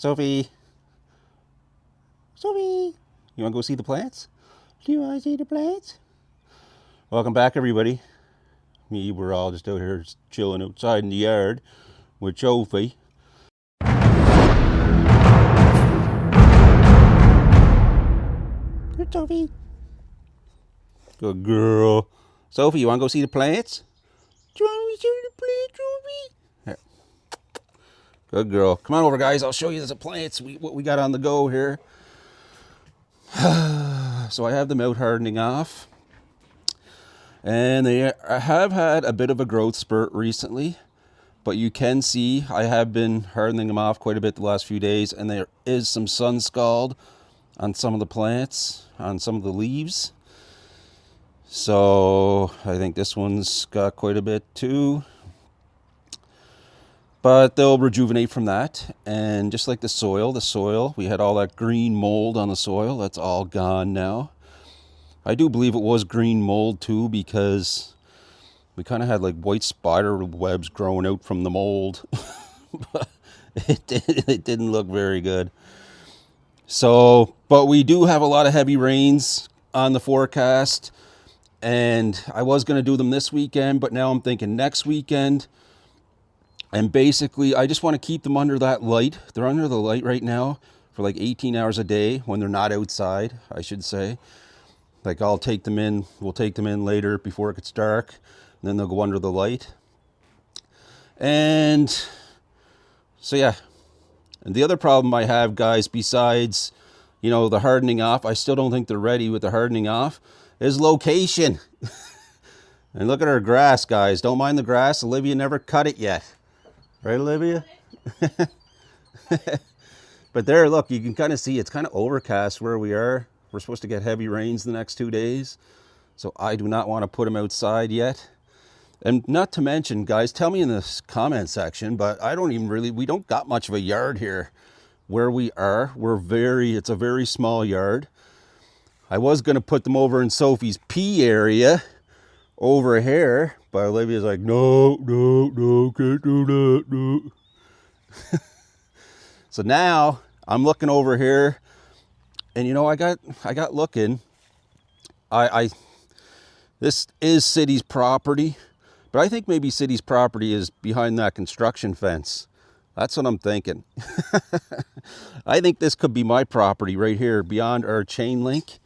Sophie. Sophie. You want to go see the plants? Do you want to see the plants? Welcome back, everybody. We're all just out here just chilling outside in the yard with Sophie. Good, Sophie. Good girl. Sophie, you want to go see the plants? Do you want to see the plants, Sophie? Here. Good girl. Come on over, guys. I'll show you the plants. What we got on the go here. So I have them out hardening off. And they have had a bit of a growth spurt recently. But you can see I have been hardening them off quite a bit the last few days. And there is some sun scald on some of the plants, on some of the leaves. So I think this one's got quite a bit too. But they'll rejuvenate from that. And just like the soil, we had all that green mold on the soil. That's all gone now. I do believe it was green mold too, because we kind of had like white spider webs growing out from the mold. But it didn't look very good. So, but we do have a lot of heavy rains on the forecast. And I was going to do them this weekend, but now I'm thinking next weekend. And basically, I just want to keep them under that light. They're under the light right now for like 18 hours a day when they're not outside, I should say. Like I'll take them in, we'll take them in later before it gets dark. And then they'll go under the light. And so, yeah. And the other problem I have, guys, besides, the hardening off, I still don't think they're ready with the hardening off, is location. And look at our grass, guys. Don't mind the grass. Olivia never cut it yet. Right, Olivia? But there, look, you can kind of see it's kind of overcast where we are. We're supposed to get heavy rains the next 2 days. So I do not want to put them outside yet. And not to mention, guys, tell me in the comment section, but we don't got much of a yard here where we are. It's a very small yard. I was going to put them over in Sophie's pea area over here, but Olivia's like, no, can't do that, no. So now I'm looking over here, and I got looking. This is city's property, but I think maybe city's property is behind that construction fence. That's what I'm thinking. I think this could be my property right here beyond our chain link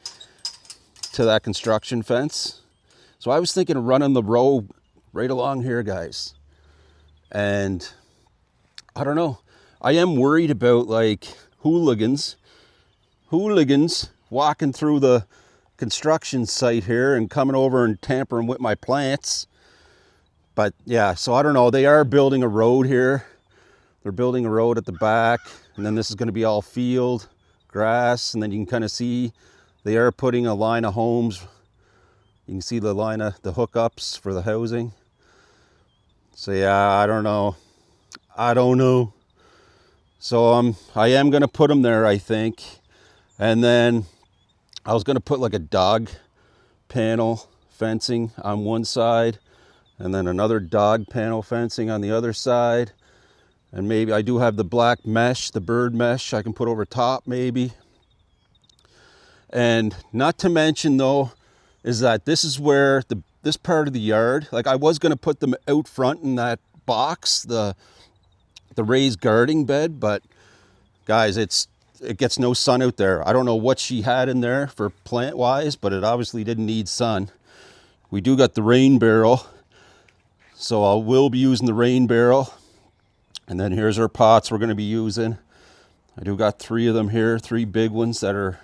to that construction fence. So I was thinking of running the road right along here, guys. And I don't know. I am worried about like hooligans walking through the construction site here and coming over and tampering with my plants. But yeah, so I don't know. They are building a road here. They're building a road at the back. And then this is going to be all field, grass. And then you can kind of see they are putting a line of homes. You can see the line of the hookups for the housing. So yeah, I don't know. So I am going to put them there, I think. And then I was going to put like a dog panel fencing on one side. And then another dog panel fencing on the other side. And maybe I do have the black mesh, the bird mesh I can put over top maybe. And not to mention though, is that this is where this part of the yard, like I was going to put them out front in that box, the raised gardening bed, but guys, it gets no sun out there. I don't know what she had in there for plant wise, but it obviously didn't need sun. We do got the rain barrel, so I will be using the rain barrel. And then here's our pots we're going to be using. I do got 3 of them here, 3 big ones that are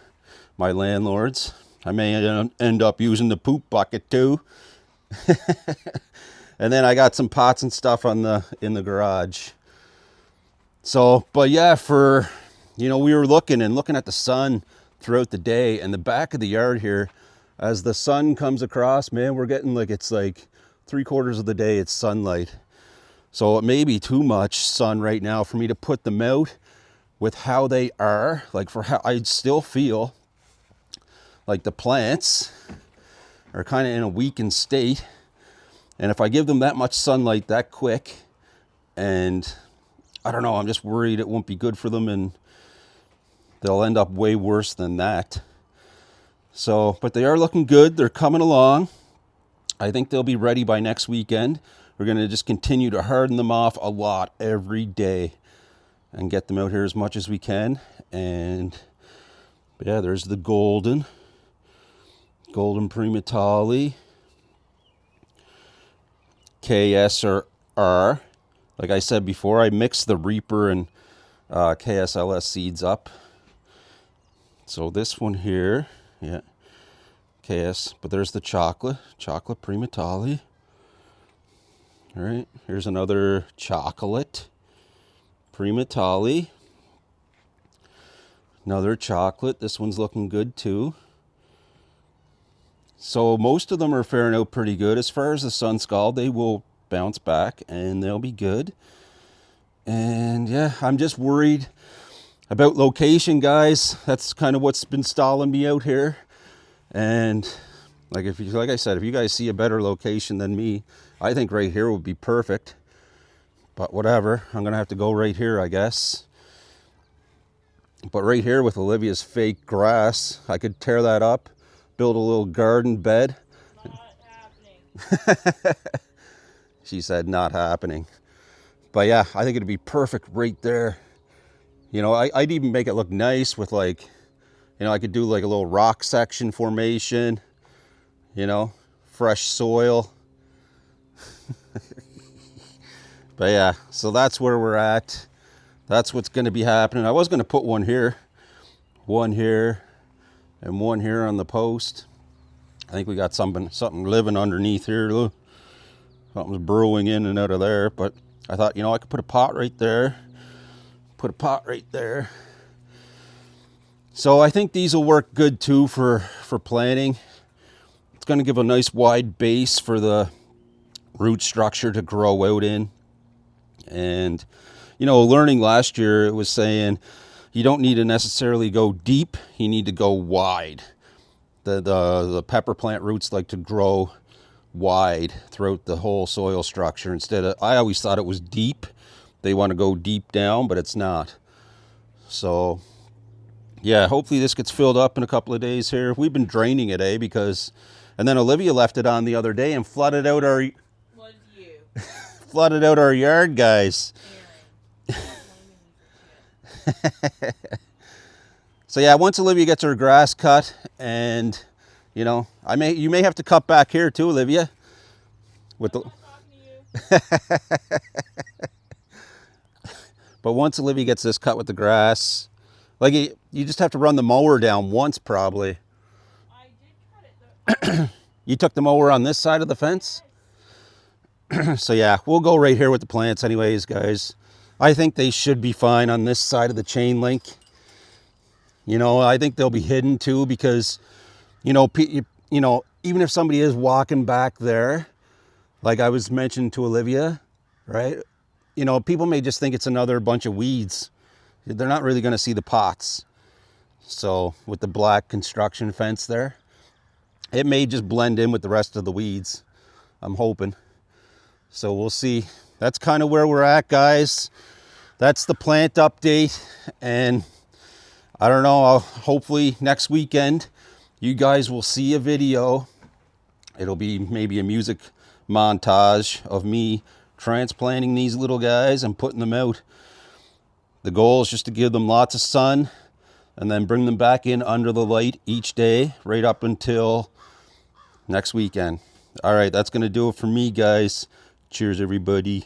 my landlord's. I may end up using the poop bucket too. And then I got some pots and stuff in the garage. So, but yeah, we were looking at the sun throughout the day, and the back of the yard here, as the sun comes across, man, we're getting it's like 3/4 of the day it's sunlight. So it may be too much sun right now for me to put them out with how they are, like for how I still feel like the plants are kind of in a weakened state. And if I give them that much sunlight that quick, and I don't know, I'm just worried it won't be good for them and they'll end up way worse than that. So, but they are looking good. They're coming along. I think they'll be ready by next weekend. We're going to just continue to harden them off a lot every day and get them out here as much as we can. And yeah, there's the golden Primatali, KSR. Like I said before, I mixed the Reaper and KSLS seeds up. So this one here, yeah, KS, but there's the chocolate Primatali. All right, here's another chocolate Primatali. Another chocolate. This one's looking good too. So most of them are faring out pretty good. As far as the Sun Scald, they will bounce back and they'll be good. And yeah, I'm just worried about location, guys. That's kind of what's been stalling me out here. And like I said, if you guys see a better location than me, I think right here would be perfect. But whatever, I'm gonna have to go right here, I guess. But right here with Olivia's fake grass, I could tear that up, build a little garden bed. Not happening. She said not happening. But yeah, I think it'd be perfect right there. You know, I'd even make it look nice with like, you know, I could do like a little rock section formation, you know, fresh soil. But yeah, so that's where we're at. That's what's going to be happening. I was going to put one here, and one here on the post. I think we got something living underneath here. Look. Something's brewing in and out of there. But I thought, you know, I could put a pot right there. So I think these will work good too for planting. It's going to give a nice wide base for the root structure to grow out in. And, you know, learning last year, it was saying you don't need to necessarily go deep. You need to go wide. The pepper plant roots like to grow wide throughout the whole soil structure instead of, I always thought it was deep. They want to go deep down, but it's not. So, yeah, hopefully this gets filled up in a couple of days here. We've been draining it, because, and then Olivia left it on the other day and flooded out our... Was you. flooded out our yard, guys. So yeah, once Olivia gets her grass cut, and you know, you may have to cut back here too, Olivia. With the but once Olivia gets this cut with the grass, like you just have to run the mower down once probably. I did cut it though. You took the mower on this side of the fence? So yeah, we'll go right here with the plants anyways, guys. I think they should be fine on this side of the chain link. You know, I think they'll be hidden too because, you know, even if somebody is walking back there, like I was mentioning to Olivia, right? You know, people may just think it's another bunch of weeds. They're not really going to see the pots. So with the black construction fence there, it may just blend in with the rest of the weeds. I'm hoping. So we'll see. That's kind of where we're at, guys. That's the plant update. And I don't know, hopefully next weekend you guys will see a video. It'll be maybe a music montage of me transplanting these little guys and putting them out. The goal is just to give them lots of sun and then bring them back in under the light each day right up until next weekend. All right, that's going to do it for me, guys. Cheers, everybody.